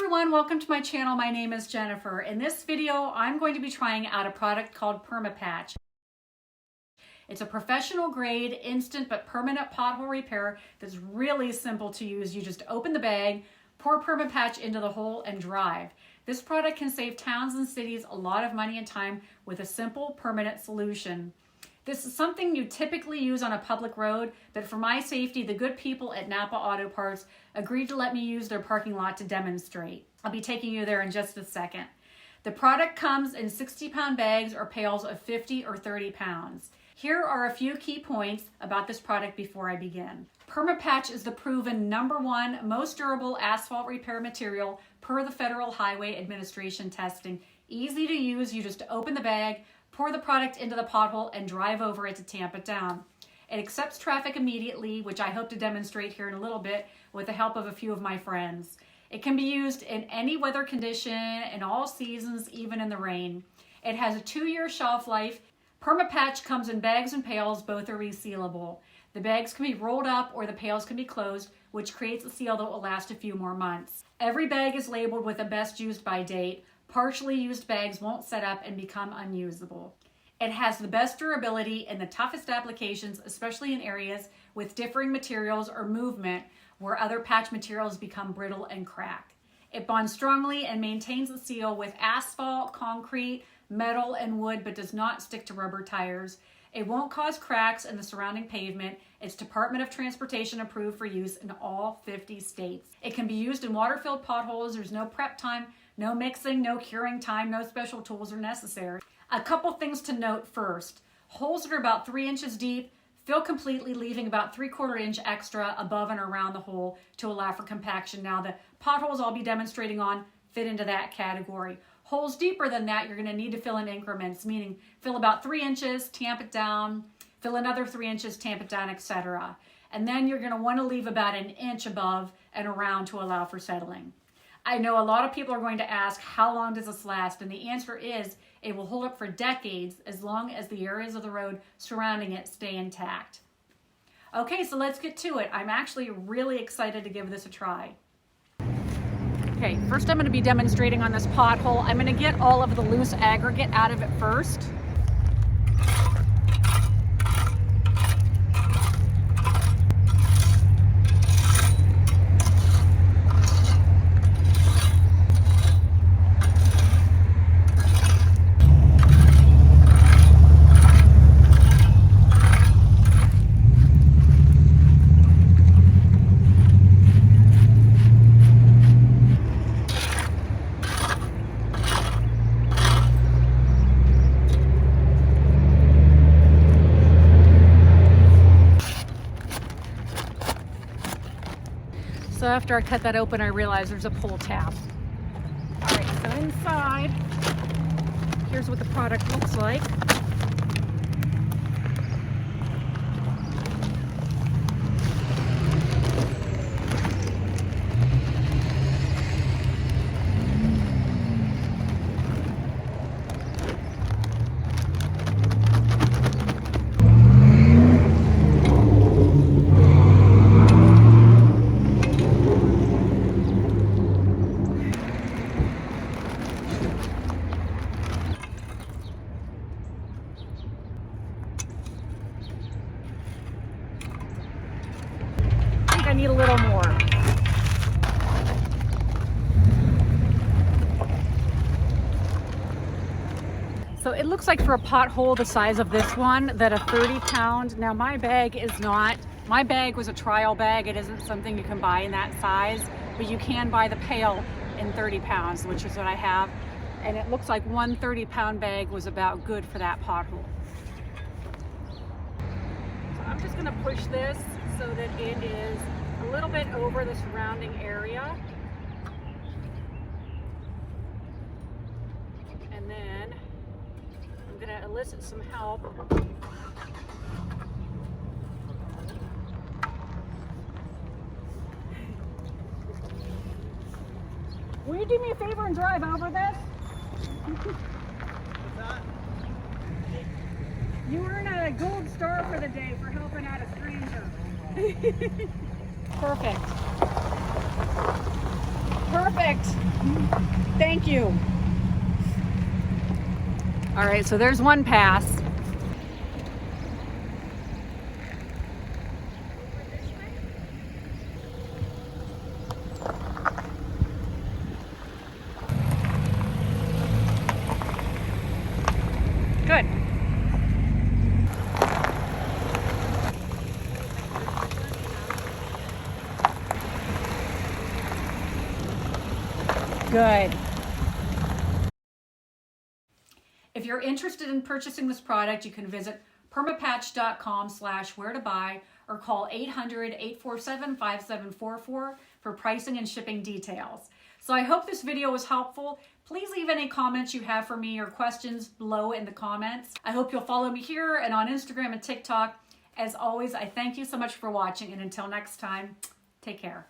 everyone, welcome to my channel. My name is Jennifer. In this video, I'm going to be trying out a product called Perma-Patch. It's a professional grade, instant but permanent pothole repair that's really simple to use. You just open the bag, pour Perma-Patch into the hole and drive. This product can save towns and cities a lot of money and time with a simple, permanent solution. This is something you typically use on a public road, but for my safety, the good people at Napa Auto Parts agreed to let me use their parking lot to demonstrate. I'll be taking you there in just a second. The product comes in 60-pound bags or pails of 50 or 30 pounds. Here are a few key points about this product before I begin. Perma-Patch is the proven #1 most durable asphalt repair material per the Federal Highway Administration testing. Easy to use, you just open the bag, pour the product into the pothole and drive over it to tamp it down. It accepts traffic immediately, which I hope to demonstrate here in a little bit with the help of a few of my friends. It can be used in any weather condition, in all seasons, even in the rain. It has a 2-year shelf life. Perma-Patch comes in bags and pails, both are resealable. The bags can be rolled up or the pails can be closed, which creates a seal that will last a few more months. Every bag is labeled with a best used by date. Partially used bags won't set up and become unusable. It has the best durability in the toughest applications, especially in areas with differing materials or movement where other patch materials become brittle and crack. It bonds strongly and maintains the seal with asphalt, concrete, metal, and wood, but does not stick to rubber tires. It won't cause cracks in the surrounding pavement. It's Department of Transportation approved for use in all 50 states. It can be used in water-filled potholes. There's no prep time, no mixing, no curing time, no special tools are necessary. A couple things to note first. Holes that are about 3 inches deep fill completely, leaving about 3/4 inch extra above and around the hole to allow for compaction. Now the potholes I'll be demonstrating on fit into that category. Holes deeper than that, you're going to need to fill in increments, meaning fill about 3 inches, tamp it down, fill another 3 inches, tamp it down, etc. And then you're going to want to leave about 1 inch above and around to allow for settling. I know a lot of people are going to ask, how long does this last? And the answer is, it will hold up for decades as long as the areas of the road surrounding it stay intact. Okay, so let's get to it. I'm actually really excited to give this a try. Okay, first I'm going to be demonstrating on this pothole. I'm going to get all of the loose aggregate out of it first. So after I cut that open, I realized there's a pull tab. All right, so inside, here's what the product looks like. I need a little more. So it looks like for a pothole the size of this one that a 30-pound, now my bag is not, my bag was a trial bag. It isn't something you can buy in that size, but you can buy the pail in 30 pounds, which is what I have. And it looks like one 30-pound bag was about good for that pothole. So I'm just gonna push this so that it is a little bit over the surrounding area. And then I'm going to elicit some help. Will you do me a favor and drive over this? What's that? You earn a gold star for the day for helping out a stranger. Perfect. Perfect. Thank you. All right, so there's one pass. Good. Good. If you're interested in purchasing this product, you can visit permapatch.com/where-to-buy or call 800-847-5744 for pricing and shipping details. So I hope this video was helpful. Please leave any comments you have for me or questions below in the comments. I hope you'll follow me here and on Instagram and TikTok. As always, I thank you so much for watching, and until next time, take care.